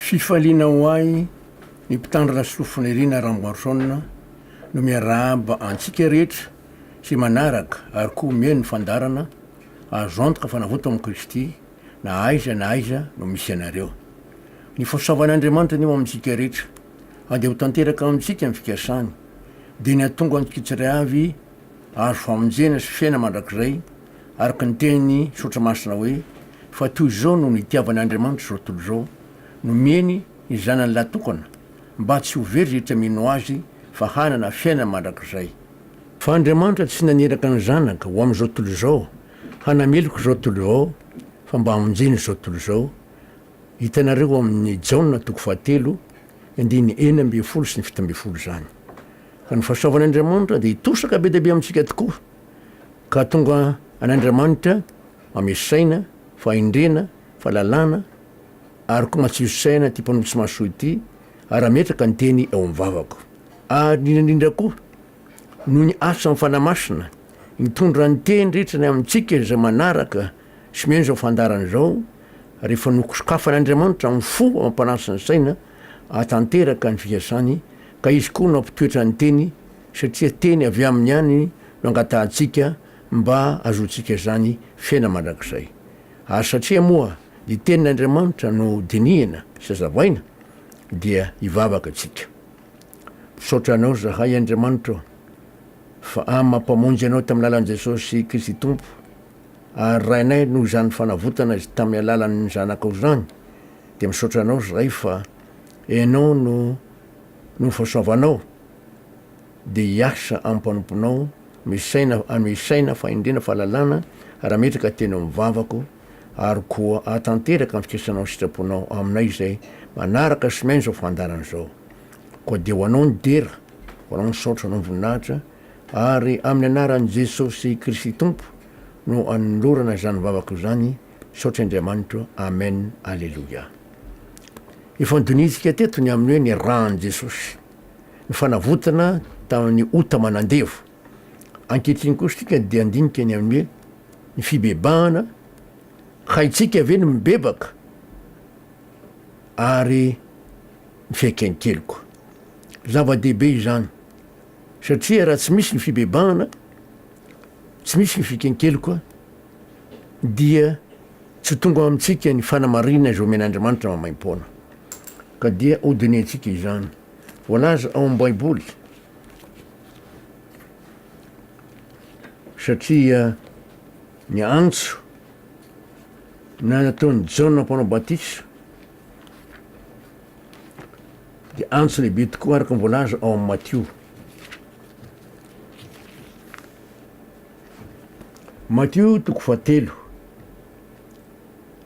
Fifaliana ho ahy ny mpitandrina sofonirina Ramboarison no miarahaba antsika rehetra sy manaraka ary koa mihaino ny fandarana azo antoka fanavotana amin'ny Kristy na aiza no misy anareo. Ny fahasoavan'Andriamanitra ny eo amintsika rehetra ade ho tanteraka amintsika amin'ny fikasany dia ny atonga antsika tsiray avy azo famonjena sy fiaina mandrakizay araka ny teny sotra masina hoe fa toy izao no nitiavan'Andriamanitra zao tontolo izao no mieny ny zanany latokana mba tsy ho very rehetra mino azy fa hanana fiaina mandrakizay. Fa Andriamanitra tsy naneraka ny zanaka ho amin'izao tontolo izao hanameloko zao tontolo izao fa mba hamonjeny zao tontolo izao. Hitanareo amin'ny Jaona 4:4 sy 7 zany. Ka ny fahasoavan'Andriamanitra dia hitosaka be deabe amintsika tokoa ka tonga an'Andriamanitra mamesaina fahendrena fahalalana ary koa matsisosaina ty mpanolotsy tsy mahasoa ity ary ametraka ny teny eo am'vavako. Ary indrindra koa noho ny asa amin'ny fanamasina mitondra ny teny rehetra ny amintsika izay manaraka sy mihaino zao fandarana izao rehefa nosokafan'Andriamanitra amin'ny fo mampanasa ny saina atanteraka ny fikasany ka izy koa no ampitoetra ny teny satria teny avy amin'ny any no angatahantsika mba azontsika zany fiaina mandrakizay. Ary satria moa ny tenin'Andriamanitra no dinihana sy azavaina dia hivavaka atsika. Misaotra anao zahay Andriamanitra fa mampamonjy anao tamin'ny lalan'i Jesosy Kristy Tompo ary rainay no zany fanavotana izy tamin'ny alalan'ny zanakao zany dia misaotra anao zahay fa ianao no fahasoavanao dia hiasa amin'ny mpanomponao misaina fahendrena fahalalana ary ametraka teny am'vavako ary koa atanteraka amin'ny fikasanao sitraponao aminay izay manaraka sy mihaino zao fandarana zao. Koa dia ho anao ny dera, ho anao ny saotra, anao ny voninahitra ary amin'ny anaran'i Jesosy Kristy Tompo no anolorana zany vavako zany. Saotra Andriamanitra. Amen. Alleluia. Efa nidonitsika teto ny amin'ny hoe ny rahan'i Jesosy, ny fanavotana tamin'ny ota manandevo. Ankehitriny kosa tika dia andinika ny amin'ny hoe ny fibebahana haitsika ve ny mibebaka ary ny fihaiken-keloka. Zava-dehibe izany satria raha tsy misy ny fibebahana, tsy misy ny fihaiken-keloka dia tsy tonga amintsika ny fanamarina izao men'Andriamanitra mamaim-poana. Ka dia hodinitsika izany voalaza ao amin'ny Baiboly satria ny antso na nataon'ny Jaona mpanao batisa dia antso lehibe tokoa araka ny voalaza ao amin'ny Matthieu 7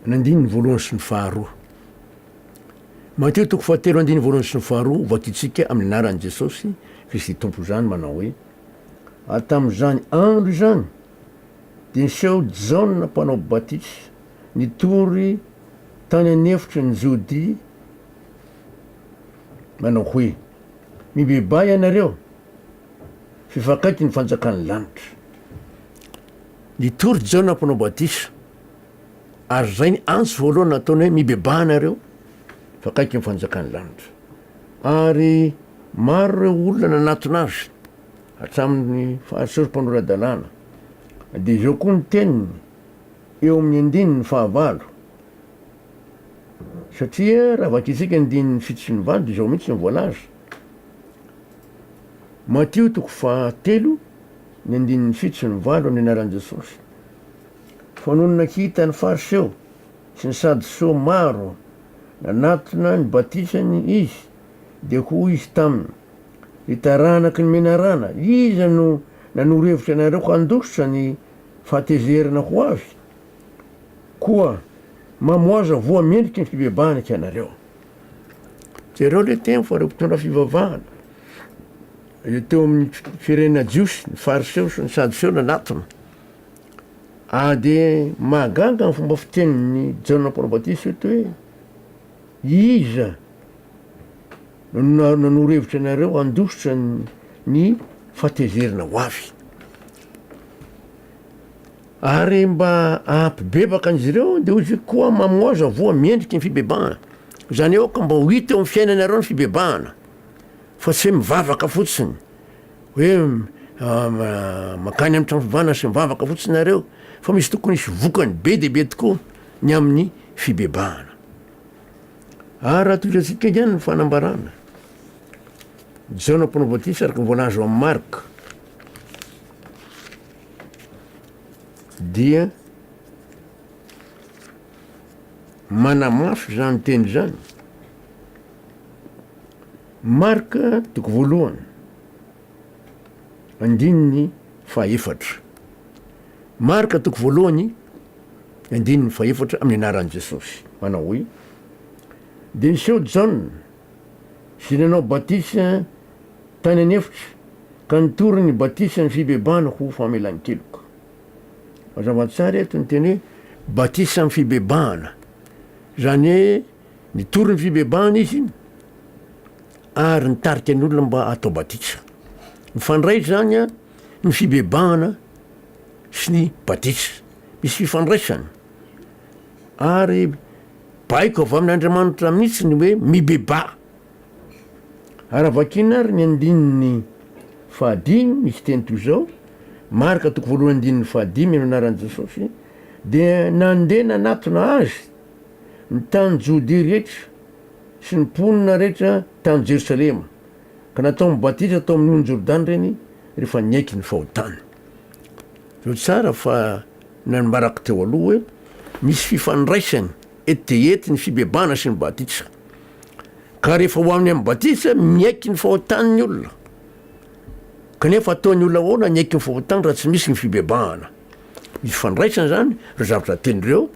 nandiny ny voalohany sy ny faharoa. Matthieu 7 andiny voalohany sy ny faharoa vakitsika amin'ny anaran'i Jesosy Kristy Tompo zany manao hoe tamin'izany andro zany dia niseho Jaona mpanao batisa nitory tany anefitra ny Jodia manao hoe mibebay ianareo fifakaiky ny fanjakan'ny lanitra. Nitory Jaona mpanao batisa ary zay ny antso voalohany nataony hoe mibebay ianareo fakaiky ny fanjakan'ny lanitra. Ary maro reo olona nanatona azy hatramin'ny fahasory mpanoradalàna dia izao koa ny teniny eo amin'ny 15 satria raha vakitsika 17 dia izao mihitsy ny voalaza. Matthieu 7 ny 17 amin'ny anaran'i Jesosy. Fa noho nakita ny fariseo sy ny sadoseo maro nanatona ny batisany izy dia hoy izy taminy hitaranaky ny menarana iza no nanoro-hevitra anareo handositra ny fahatezerana ho azy koa mamoaza voa mendriky ny fibebahana ka anareo. Jereo le teny fa reo mpitondra fivavahana teo amin'ny firenena jiosy ny fariseo sy ny sadoseo nanatona dia mahagaga ny fomba fitenin'ny Jaona mpanao batisa eto hoe iza nanoro-hevitra anareo handositra ny fahatezerana ho avy. Ary mba ampibebaka an'izy ireo dia hoy izy koa mamoaza voa mendriky ny fibebahana zany eo ka mba ho hita eo amin'ny fiainanareo ny fibebahana fa tsy hoe mivavaka fotsiny hoe makany amin'ny trano fibebahana sy mivavaka fotsiny nareo fa misy tokony isy vokany be dehibe tokoa ny amin'ny fibebahana. Ary raha tohirantsika ihany ny fanambarana Jaona Mpanao-Batisa araka voalaza amin'ny Marika dia manamafy zany teny zany. Marika toko voalohany andininy fahaefatra. Marika toko voalohany andininy fahaefatra amin'ny anaran'i Jesosy manao hoe de niseho Jaona sy nanao batisa tany anefitra ka nitory ny batisa ny fibebahana ho famelan-keloka. Mazava tsara eto ny teny hoe batisa ny fibebahana, zany hoe nitory ny fibebahana izy ary nitarika ny olona mba atao batisa. Mifandray zany a ny fibebahana sy ny batisa, misy fifandraisany ary baiko avy amin'Andriamanitra mihitsy ny hoe mibeba. Ary avakina ary ny andininy fahadimy misy teny toy zao, Marika toko voalohany andininy fahadimy amin'ny anaran'i Jesosy, dia nandeha nanatona azy ny tany Jodea rehetra sy ny mponina rehetra tany Jerosalema ka natao mibatisa tao amin'ny on'ny Jordany reny rehefa niaiky ny fahotany. Zao tsara fa nambarako teo aloha hoe misy fifandraisany ety ny fibebahana sy ny batisa, ka rehefa ho amin'ny batisa miaiky ny fahotany ny olona, kanefa ataony olona ahoana niaiky ny fahotany raha tsy misy ny fibebahana. Misy fifandraisany zany reo zavatra tenyreo: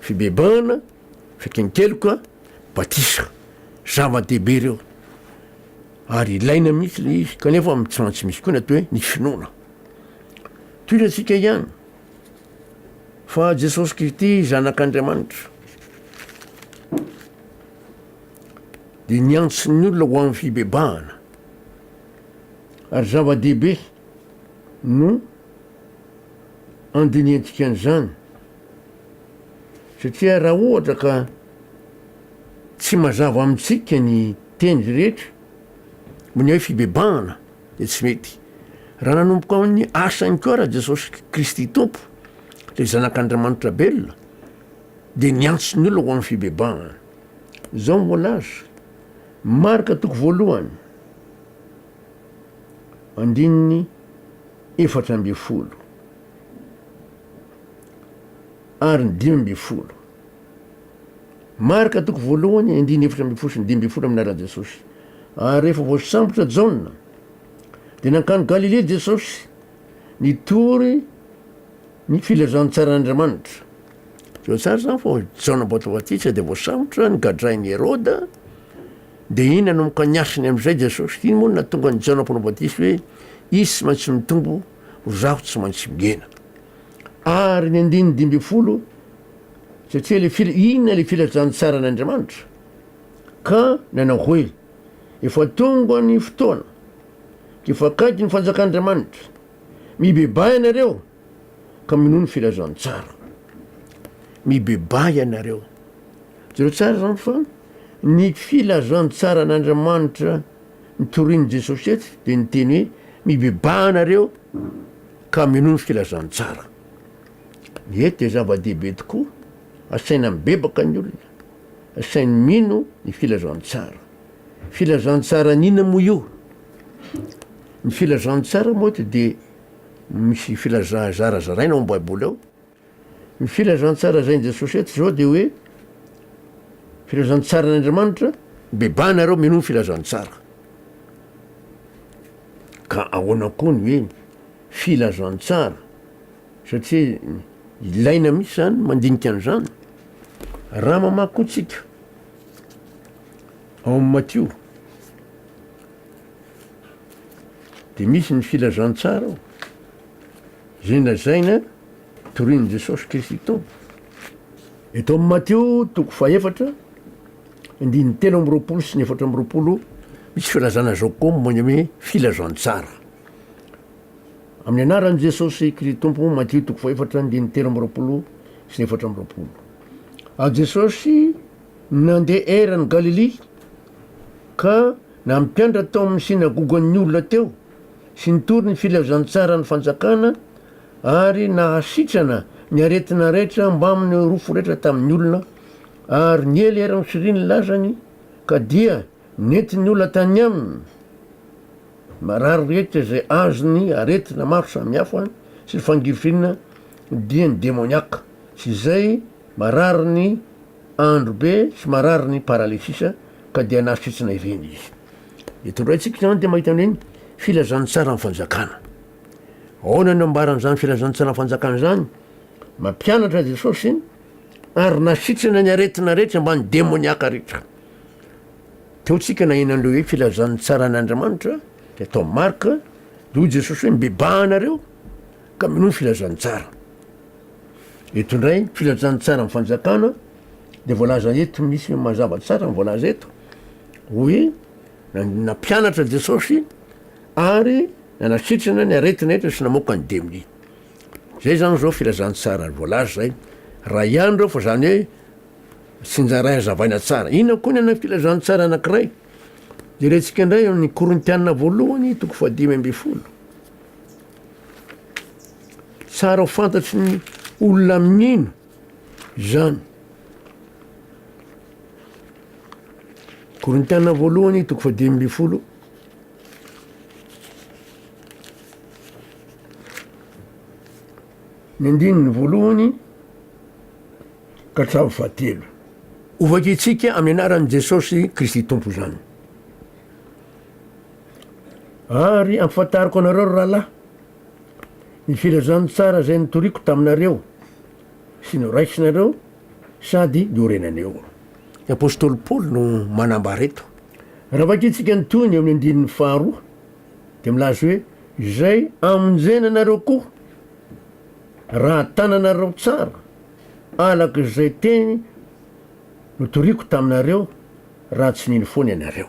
fibebahana, fihaiken-keloka, batisa, zava-dehibe reo ary ilaina mihitsy le izy, kanefa tsy maintsy misy koa ny atao hoe ny finoana. Tohirantsika ihany fa Jesosy Kristy zanak'Andriamanitra de niantso ny olona ho amin'ny fibebahana ary zava-dehibe no andiniantsika an'izany, satria raha ohatra ka tsy mazava amintsika ny teny rehetra ny hoe fibebahana de tsy mety. Raha nanomboka amin'ny asany koa raha Jesosy Kristy tompo le zanak'Andriamanitra belona de niantso ny olona ho amin'ny fibebahana. Zao molaza Marika toko voalohany andininy 14 ary ny 15. Marika toko voalohany andininy 14 sy ny 15 amin'ny anaran'i Jesosy. Ary rehefa voasambotra Jaona de nankany Galilea Jesosy nitory ny filazantsara'Andriamanitra. Zao tsara zany fa Jaona Mpanao-Batisa de voasambotra nygadrain'i Herôda, de iny nanomboka niasiny am'izay Jesosy. Iny moa natonga ny Jaona Mpanao-Batisa hoe izy tsy maintsy mitombo ho zaho tsy maintsy migena. Ary ny andininy 12 satria inona le filazantsara'Andriamanitra ka nanao hoe efa tonga ny fotoana efa kaiky ny fanjak'Andriamanitra, mibebay ianareo ka minono filazantsara. Mibebay ianareo, zero tsara zany fa ny filazantsara an'Andriamanitra nitorian'i Jesosy eto de niteny hoe mibebay anareo ka minono filazantsara. Eto de zava-dehibe tokoa, asaina mibebaka ny olona, asainy mino ny filazantsara. Filazantsara nina moa io? Ny filazantsara moa de misy filazarazaraina ao am-baiboly ao. Ny filazantsara zainy Jesosy eto zao de hoe filazantsara n'Andriamanitra, mibebay nareo minono filazantsara. Ka ahoana koa ny hoe filazantsara, satria ilaina mihitsy zany mandinika an'izany. Raha mamaky koa tsika ao amin'ny Matteo de misy ny filazantsara ao zay lazaina torian'i Jesosy Kristy tompo. Eto amin'ny Matteo toko fahaefatra andininy 3 sy ny 4 misy filazana zao koa momba hoe filazantsara. Amin'ny anaran'i Jesosy Kristy tompo, Matteo toko fahaefatra andininy 3 sy ny 4. A Jesosy nandeha erany Galilia ka nampiandra tao amin'ny sinagogan'ny olona teo sy nitory ny filazantsara ny fanjakana ary nahasitrana ny aretina rehetra mba amin'ny rofo rehetra tamin'ny olona ary niely erany siriny lazany ka dia nentiny olona tany aminy marary rehetra zay azony aretina maro samihafa sy ny fangirifinina dia ny demoniaka sy zay marary ny androbe sy marary ny paralysisa ka dia nahasitrana ireny izy. Itondraitsika zany dia mahita an'ireny filazantsara ny fanjakana. Ahoana no ambaran'izany filazantsara ny fanjakana zany? Mampianatra Jesosy ary nasitrana ny aretina rehetra mba ny demoniaka rehetra. Teotsika nahinan'ireo hoe filazantsara an'Andriamanitra dia atao marika hoy Jesosy hoe mibebahanareo ka minoa ny filazantsara. Eto indray filazantsara ny fanjakana dia voalaza eto, misy mazava tsara ny voalaza eto hoe nampianatra Jesosy ary nanasitrana ny aretina rehetra sy namoaka ny demoni. Zay zany zao filazantsara voalaza zay. Raha ihany reo fa zany hoe sinjaray azavaina tsara. Inona koa ny ana filazantsara anankiray? Jerentsika indray amin'ny Korintiana voalohany 5:10. Tsara ho fantatry ny olona minino zany. Korintiana voalohany 5:10. Ny andininy voalohany ka hatramin'ny fahatelo. Ovakitsika amin'ny anaran'i Jesosy Kristy Tompo zany. Ary ampahafantariko anareo rahalahy ny filazantsara zay nitoriako taminareo sy noraisinareo sady niorenaneo. Ny apôstôly Paoly no manambara eto. Raha vakitsika nytoy ny amin'ny andinin'ny faharoa dia milaza hoe zay amonjenanareo koa raha tananareo tsara alaka izay teny notoriako taminareo raha tsy nino foana ianareo.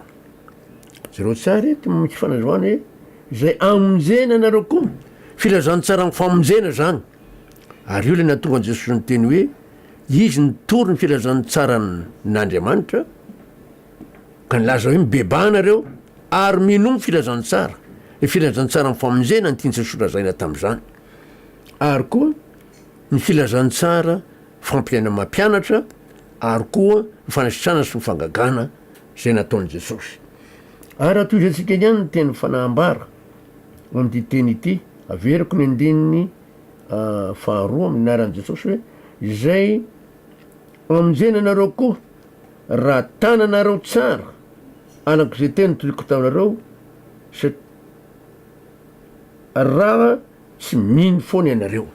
Zereo tsara eto misy fanazoana hoe zay amonjenanareo koa, filazantsara ny famonjena zany. Ary io le natonga Jesosy ny teny hoe izy nitory ny filazantsara n'Andriamanitra ka nilaza hoe mibebahanareo ary minomy filazantsara. Le filazantsara ny famonjena ny tiantsy sorazaina tamin'izany. Ary koa ny filazantsara fampiana mampianatra ary koa ny fanasitrana sy ny fangagana zay nataon'i Jesosy. Ary atoizantsika ihany ny teny fanahambara amin'ity teny ity, averiko ny andininy faharoa amin'ny anaran'i Jesosy hoe izay amonjenanareo koa raha tananareo tsara alak'izay teny notoriako taminareo raha tsy mino foana ianareo.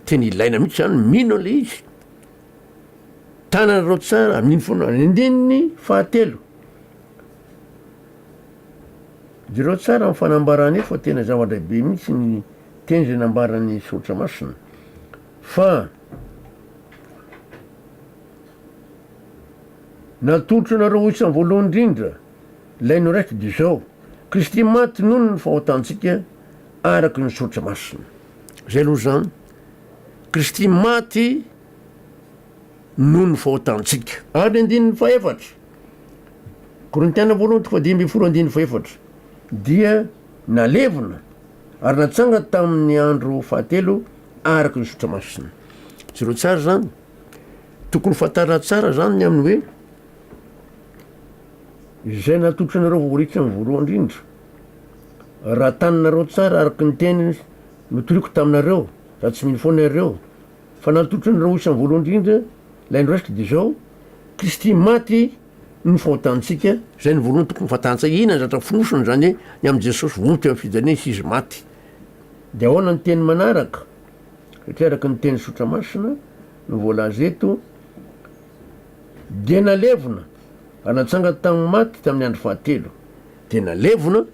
Teny ilaina mihitsy zany mino le izy. Tananareo tsara mino foana. Ny andininy fahatelo. Jereo tsara amin'ny fanambarana eto fa tena zava-dehibe mihitsy ny teny zay nambarany Soratra Masina. Fa natolotra anareo ho isan'ny voalohany indrindra ilay noraika dia zao: Kristy maty noho ny fahotantsika araky ny Soratra Masina. Zay aloha zany, Kristy maty noho ny fahotantsika. Ary andininy faefatra, Korintiana voalohany 5:10 dia nalevona ary natsanga tamin'ny andro fahatelo araky ny Soratra Masina. Zereo tsara zany, tokony fatara tsara zany ny amin'ny hoe izay natolotra anareo voaritra ny voalohany indrindra raha tananareo tsara araky ny teny notoriako taminareo raha tsy mino foana ireo, fa natolotra anareo isan'ny voalohany indrindra ilay noraisika dia zao: Kristy maty ny fahotantsika. Zay ny voalohany tokony fatantsika. Ina zatra finosony zany hoe ny amin'i Jesosy vonto amin'ny fijaliana sy izy maty. Dia ahoana ny teny manaraka? Satria araky ny teny Soratra Masina no voalaza eto: dia nalevona ary natsanga tamin'ny maty tamin'ny andro fahatelo. Dia nalevona,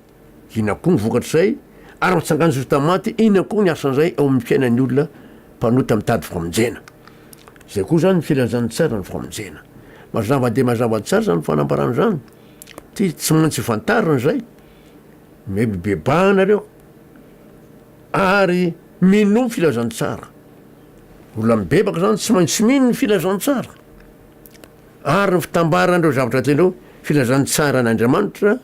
ina koa ny vokatr'izay, ary matsangany Jesosy tamin'ny maty, ina koa ny asan'izay ao amin'ny fiainan'ny olona mpanota mitady famonjena. Zay koa zany ny filazantsara ny famonjena. Mazava dia mazava tsara zany fanambarana zany. Tsy maintsy fantarina zay. Mibebahanareo ary mino filazantsara. Olona mibebaka zany tsy maintsy mino ny filazantsara ary ny fitambarandreo zavatra tenreo filazany tsara n'Andriamanitra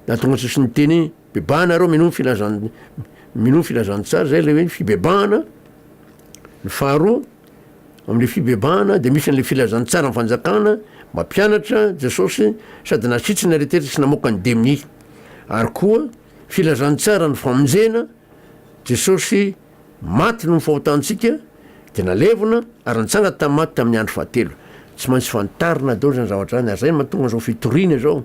na tonga tsosy ny teny bebahana reo mino filazany tsara zay le hoe fibebahana. Ny faharoa am'le fibebahana de misy an'le filazany tsara ny fanjakana mampianatra Jesosy sady nasitrina retetry sy namoaka ny deminy. Ary koa filazany tsara ny famonjena Jesosy maty no mifahotantsika de nalevona ary nitsanga tamin'ny maty tamin'ny andro fahatelo. Tsy maintsy fantarina dao zany zavatra zany. Zay mahatonga zao fitoriana zao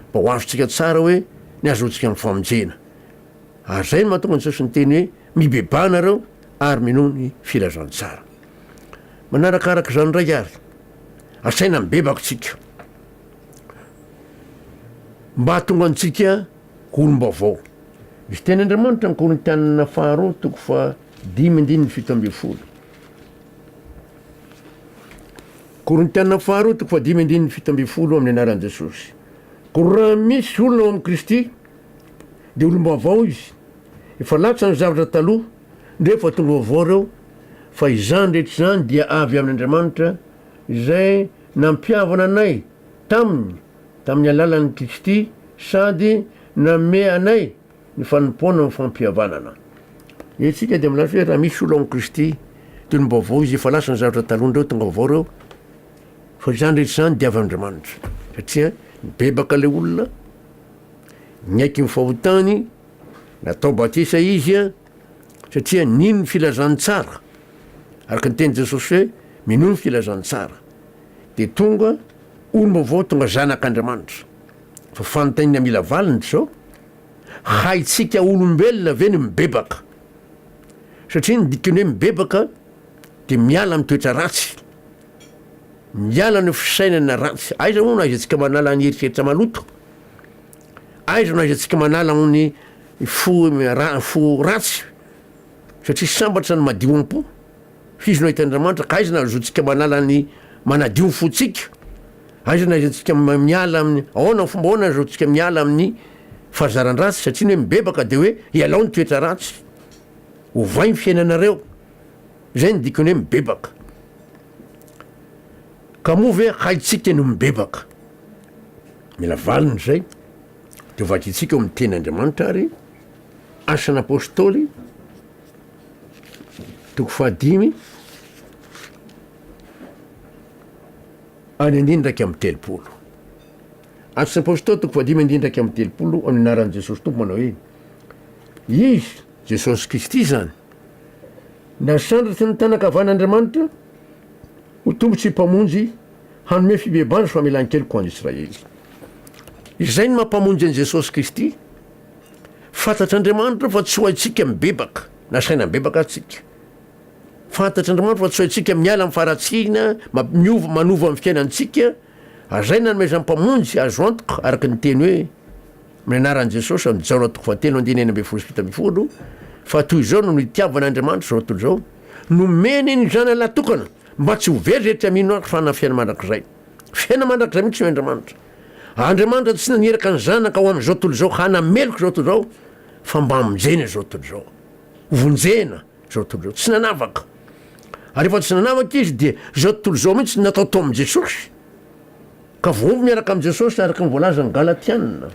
mba ho azontsika tsara hoe ny azoantsika ny famonjena. Ary zay mahatonga Jesosy ny teny hoe mibebahana reo ary mino ny filazany tsara. Manarakaraka zany ndray ary asaina mibebaka tsika mba hatonga antsika olombavao. Misy teny Andriamanitra ny Korintianina faharoa toko fa 5:17. Korintianina faharoa toko fa 5:17 amin'ny anaran'i Jesosy. Ko raha misy olona ao amin'ny Kristy de olombavao izy. Efa latsa ny zavatra taloha ndrefa tonga vaovao reo fa izany rehetra zany dia avy amin'Andriamanitra izay nampiavana anay tamin'ny alalan'ny Kristy sady name anay ny fanompoana ny fampihavanana. Etsika de milaza hoe raha misy olo ao amin'ny Kristy de olombavao izy. Efa lasa ny zavatra talohandreo tonga vaovao reo fa izany rehetra zany dia avy amin'Andriamanitra satria mibebaka le olona niaiky ny fahotany natao batisa izy a satria nino ny filazany tsara araka ny teny Jesosy hoe mino ny filazany tsara de tonga olombavao tonga zanak'Andriamanitra. Fa fanontaniana mila valiny zao haitsika olombelona ve ny mibebaka satria ny dikany hoe mibebaka de miala amin'ny toetra ratsy, miala ny fisainana ratsy. Aiza moa na aizantsika manala ny eritreritra maloto, aiza no aizantsika manala ny fo ratsy satria sambatra ny madio am-po fizy no hitan'Andriamanitra. Ka aiza na azotsika manala ny manadio ny fotsika, aiza na aizantsika miala amin'ny ahoana fomba ahoana azotsika miala amin'ny fahazaran-dratsy satria ny hoe mibebaka de hoe ialao ny toetra ratsy, ovay ny fiainanareo. Zay ny dikany hoe mibebaka. Ka moa ve haitsika no mibebaka? Mila valiny zay de vakitsika eo amin'ny tenin'Andriamanitra ary asan'apôstôly toko fa 5 any 9:30. Asan'apôstôly toko fa 5 9:30 amin'ny anaran'i Jesosy tompo manao hoe izy Jesosy Kristy zany nasandratsy ny tanakavan'Andriamanitra ho tombotsy mpamonjy hanome fibebahana sy famelan-keloka ho an'ny Israely. Izay ny mampamonjy an'i Jesosy Kristy. Fantatr'Andriamanitra fa tsy ho haitsika mibebaka na saina mibebaka atsika. Fantatr'Andriamanitra fa tsy ho haitsika miala amin'ny faratsiana manova amin'ny fiainantsika. Azay nanome zany mpamonjy azo antoka araka ny teny hoe amin'ny anaran'i Jesosy amin'ny Jaona toko fa 7:9-10 fa toy izao no nitiavan'Andriamanitra zao tontolo zao nomeny ny zanany latokana mba tsy ho very rehetra mino ary fana fiaina mandrakizay. Fiaina mandrakizay mihitsy Andriamanitra. Andriamanitra tsy naneraka ny zanaka ho amin'izao tontolo zao hanameloko zao tontolo zao fa mba hamonjena zao tontolo zao, vonjena zao tontolo zao, tsy nanavaka. Ary efa tsy nanavaka izy de zao tontolo zao mihitsy natao tao amin'i Jesosy. Ka voomby miaraka amin'i Jesosy araka ny voalaza ny Galatiana.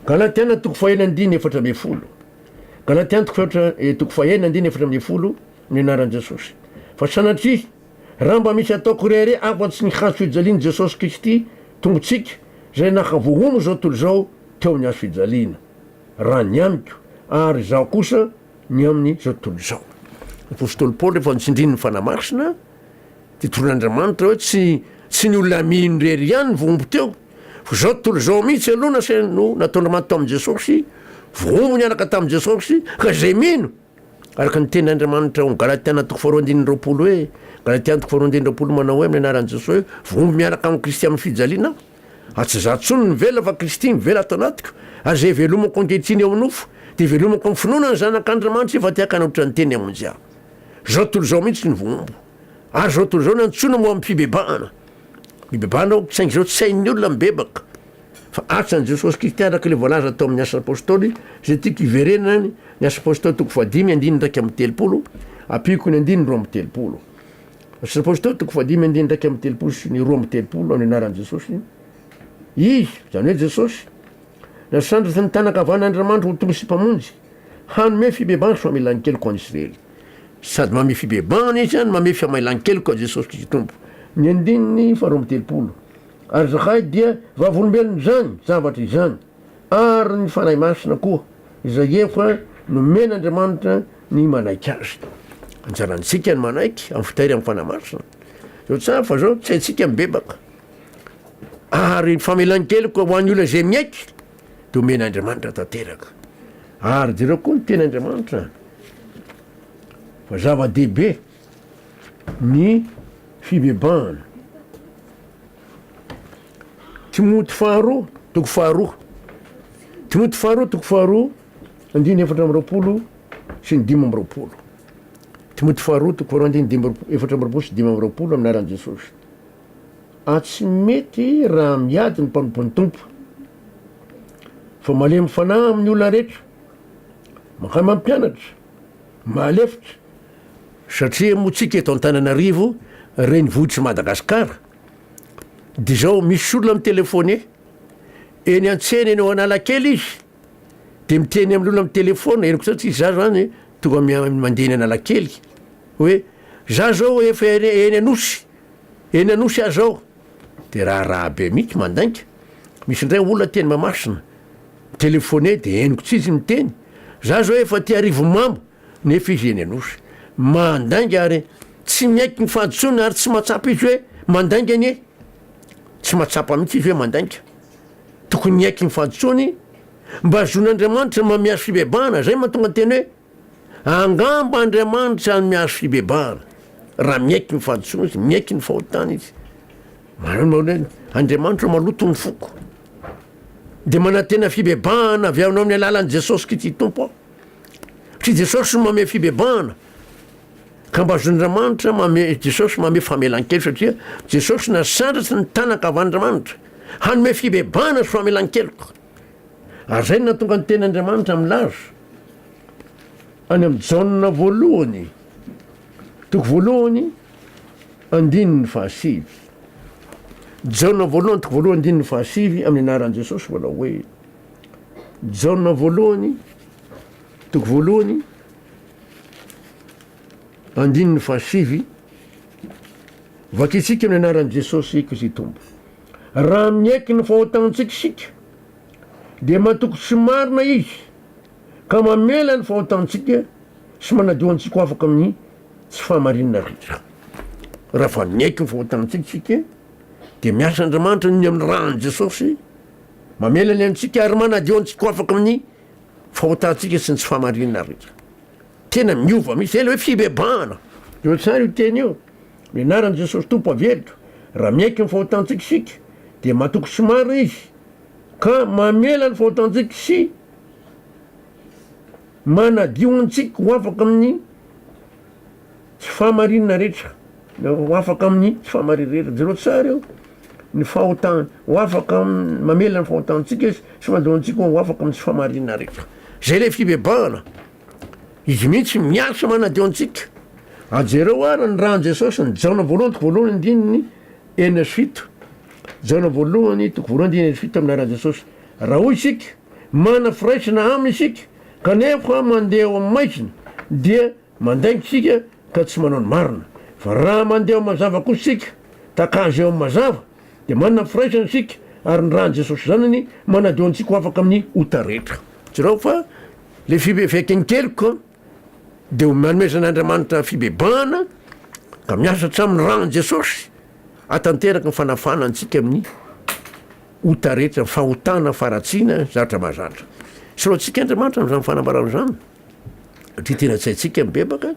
Galatiana toko fa 1:4. Galatiana toko fa 1:4 ny anaran'i Jesosy. Fa sanatria raha mba misy ataoko rehere afa-tsy ny hazo fijaliana Jesosy Kristy tombotsika zay nakavohomo zao tontolo zao teo amin'ny hazo fijaliana raha ny amiko ary zaho kosa ny amin'ny zao tontolo zao. Apôstôly Paoly rehefa nitsindriny ny fanamasina de toron'Andriamanitra hoe tsy ny olona mino rery ihany vohombo teo fa zao tontolo zao mihitsy aloha no nataon'Andriamanitra tao amin'i Jesosy, vohombo niaraka tamin'i Jesosy ka zay mino araka ny tenin'Andriamanitra ao Galatiana toko fa 2:20 hoe Galatiana toko fa 2:20 manao hoe amin'ny anaran'i Jesosy hoe vohombo miaraka amin'ny Kristy amin'ny fijaliana atsy za tsony mivela fa Kristy mivela atao anatiko ary zay velomako ankehitriny eo nofo de velomako amin'ny finoana ny zanak'Andriamanitra efa tiaka hanaotra ny teny amonjy aho. Zao tontolo zao mihitsy ny vohombo ary zao tontolo zao ny antsoina moa amin'ny fibebahana. Fibebahana ao saingy zao tsy hain'ny olona mibebaka fa atsan'i Jesosy Kristy araka le voalaza tao amin'ny asa apôstôly zay tiako iverenany ny asa apôstôly toko fa 5:30 apiako ny andiny roa amby telopolo suppose teo toko fadimy andiny ndraiky amby telopolo sy ny roa amby telopolo amin'ny anaran'i jesosy izy zany hoe jesosy nasandra ny tanakavan'andriamanitra ho tonga sy mpamonjy hanome fibebahana sy famelan-keloka any Israely sady mame fibebahana izy zany mame fiamalan-keloka jesosy kristy tompo ny andininy faharoa amby telopolo ary zakay dia vavolombelony zany zavatra izany ary ny fanahy masina koa izay efa nomen'andriamanitra ny manaiky azy anjarantsika ny manaiky amin'ny fitahiry amin'ny fanahy masina zao tsara fa zao tsy haitsika mibebaka ary famelan-keloka ho an'ny olona zay miaiky de omen'andriamanitra tanteraka ary jereo koa ny ten'andriamanitra fa zava-dehibe ny fibebahana Timoty faharoa toko faharoa Timoty faharoa toko faharoa andiny efatra amby roapolo sy ny dimy amby roapolo Timoty faharoa toko faharoa andiny efatra amby roapolo sy dimy amby roapolo amin'ny anaran'i Jesosy tsy mety raha miady ny mpanompon'ny tompo fa malemy fanahy amin'ny olona rehetra mankay mampianatra mahalefitra satria motsika eto Antananarivo renivohitry Madagasikara de zao misy olona amin'ny telefôny eny an-tsena eny ao Analakely izy de miteny amin'olona amin'ny telefôny eniko sao tsy za zany tonga mandeha eny Analakely hoe za zao efa eny anosy aho zao de raha be mihitsy mandainka misy indray olona teny mamasina telefône de eniko tsy izy miteny za zao efa ty arivo mambo nefa izy eny anosy mandainga ary tsy miaiky ny fahadotsony ary tsy mahatsapa izy hoe mandainga anie tsy mahatsapa mihitsy izy hoe mandainga tokony miaiky ny fahadotsony mba azon'Andriamanitra mamiazo fibebahana zay mahatonga teny hoe angamba Andriamanitra ny miazo fibebahana raha miaiky ny fahadotsony izy miaiky ny fahotana izy Andriamanitra maloto ny foko de manantena fibebahana avy aminao amin'ny alalan'i Jesosy Kristy tompo aho sy Jesosy no mame fibebahana ka mba azon'Andriamanitra Jesosy mame famelan-kelo satria Jesosy nasandratsy ny tanaka av'Andriamanitra hanome fibebahana sy famelan-keloka ary zay natonga ny ten'Andriamanitra milaza any amin'ny Jaona voalohany toko voalohany andininy fahasivy Jaona voalohany toko voalohany andininy fahasivy amin'ny anaran'i Jesosy volao hoe Jaona voalohany toko voalohany andininy fahasivy vakitsika amin'ny anaran'i Jesosy Kristy tompo raha miaiky ny fahotantsika isika de matoko sy marina izy ka mamela ny fahotantsika sy manadio antsika ho afaka amin'ny tsy fahamarinana rehetra raha fa miaiky ny fahotantsika isika de miasa Andriamanitra ny amin'ny ran'i Jesosy mamela ny antsika ary manadio antsika ho afaka amin'ny fahotantsika sy ny tsy fahamarinana rehetra tena miova misy ela hoe fibebahana eo tsara io teny io mianaran'i Jesosy tompo avelatra raha miaiky ny fahotantsika isika de matoko sy marina izy ka mamela ny fahotantsika sy manadio antsika ho afaka amin'ny tsy fahamarinana rehetra ho afaka amin'ny tsy fahamarinana rehetra zero tsara io ny fahotana ho afaka mamela ny fahotantsika izy sy manadio antsika ho afaka amin'ny tsy fahamarinana rehetra zay le fibebahana izy mihitsy miasa manadio antsika ajereo ara ny ran'i Jesosy ny Jaona voalohany toko voalohany andininy enina sy fito Jaona voalohany toko voalohany andininy enina sy fito amin'ny ran'i Jesosy raha hoy isika mana firaisana aminy isika kanefa mandeha eo amin'ny maizina dia mandainga isika ka tsy manao ny marina fa raha mandeha eo mazava kosa isika takazy eo amin'ny mazava de manana firaisana isika ary ny ran'i Jesosy zanany manadio antsika ho afaka amin'ny ota rehetra jereo fa le Fihaiken-keloka de manomezan'Andriamanitra fibebahana ka miasa hatramin'ny ran'i Jesosy atanteraka ny fanafana antsika amin'ny ota rehetra fahotana faratsiana zatra mahazatra soloantsika Andriamanitra am'zany fanambarana zany satria tena tsy haitsika mibebaka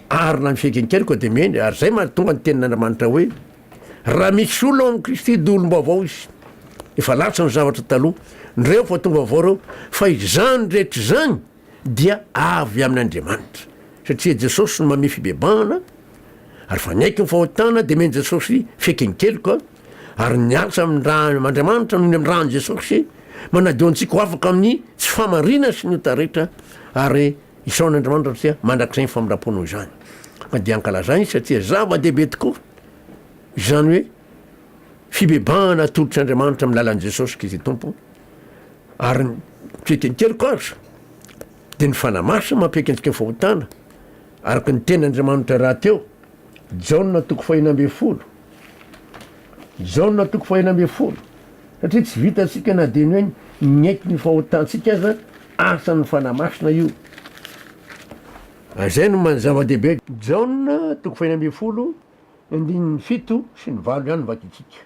ary na ny Fihaiken-keloka de meny ary zay mahatonga ny tenin'Andriamanitra hoe raha misy olona ao amin'ny Kristy de olom-baovao izy efa latsa ny zavatra taloha ndreo fa tonga vaovao reo fa izany rehetra zany dia avy amin'Andriamanitra satria Jesosy no mame fibebahana ary fa niaiky ny fahotana de meny Jesosy Fihaiken-keloka ary niasa amin'Andriamanitra nohony amin'ny ran'i Jesosy manadio antsika ho afaka amin'ny tsy famarina sy ny ota rehetra ary isaon'Andriamanitra satria mandrak'izay ny famindram-pony izany ka dia ankalazany satria zava-dehibe tokoa zany hoe fibebahana tolotr'andriamanitra amin'ny lalan'i jesosy Kristy tompo ary fiekenkeliko aza dia ny fanamasina mampiakentsika ny fahotana araka ny tenin'andriamanitra raha teo Jaona 4:12 Jaona 4:12 satria tsy vitatsika na dia ny hoe gnaiky ny fahotantsika aza asan'ny fanamasina io zay no zava-dehibe Jaona 4:12 andininy 7 sy ny 8 ihany vakitsika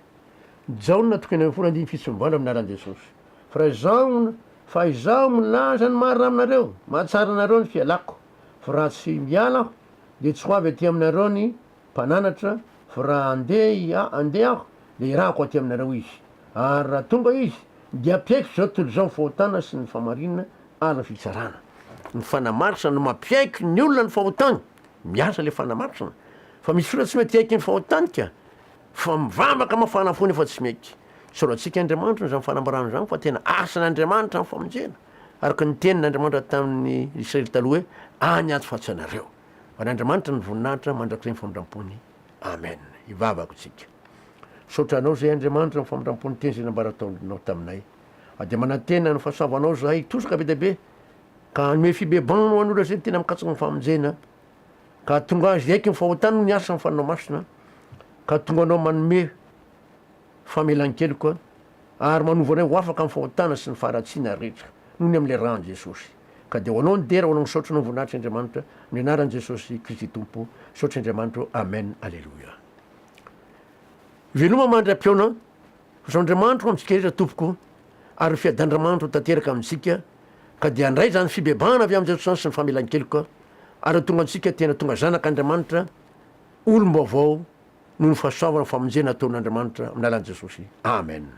Jaona 4:12 andininy 7 sy ny 8 amin'ny naran'i Jesosy fa izaho milaza ny marina aminareo mahatsara anareo ny fialako fa raha tsy miala aho dia tsy ho avy aty aminareo ny mpananatra fa raha andeha aho dia irahako aty aminareo izy ary raha tonga izy dia ampiaiko zao tontolo zao ny fahotana sy ny famarinana ary ny fitsarana ny fanamaritra no mampiaiky ny olona ny fahotana miasa le fanamaritra fa misy olona tsy mety aiky ny fahotanika fa mivavaka mafana foana efa tsy maiky soratsika Andriamanitra zany fanambarana zany fa tena asan'Andriamanitra ny famonjena araka ny tenin'Andriamanitra tamin'ny Israely taloha hoe any ato fatsanareo fa n'Andriamanitra ny voninahitra mandrakizay ny famindram-pony amen ivavako tsika sotra anao zay Andriamanitra ny famindram-pony teny zay nambarataonao taminay dia manantena ny fahasavanao zahay tosaka be dehibe ka hanome fibebahana ho an'olona zay tena mikatsaka ny famonjena ka tonga azy aiky ny fahotana no ny asa ny fanao masina ka tonga anao manome famelan-keloka ary manovanay ho afaka amin'ny fahotana sy ny faharatsiana rehetra noho ny amin'le ran'i Jesosy ka dia ho anao ny dera ho anao ny saotra no voninahitry Andriamanitra amin'ny anaran'i Jesosy Kristy tompo saotra Andriamanitra amen alleluia veloma mandram-piona fa zao Andriamanitra amintsika rehetra tompoko ary fiadan-Andriamanitra tanteraka amintsika ka dia andray zany fibebahana avy amin'i Jesosy sy ny famelan-keloka ary tonga antsika tena tonga zanak'Andriamanitra olom-baovao noho ny fahasoavana famonjena ataon'Andriamanitra amin'ny alalan'i Jesosy amen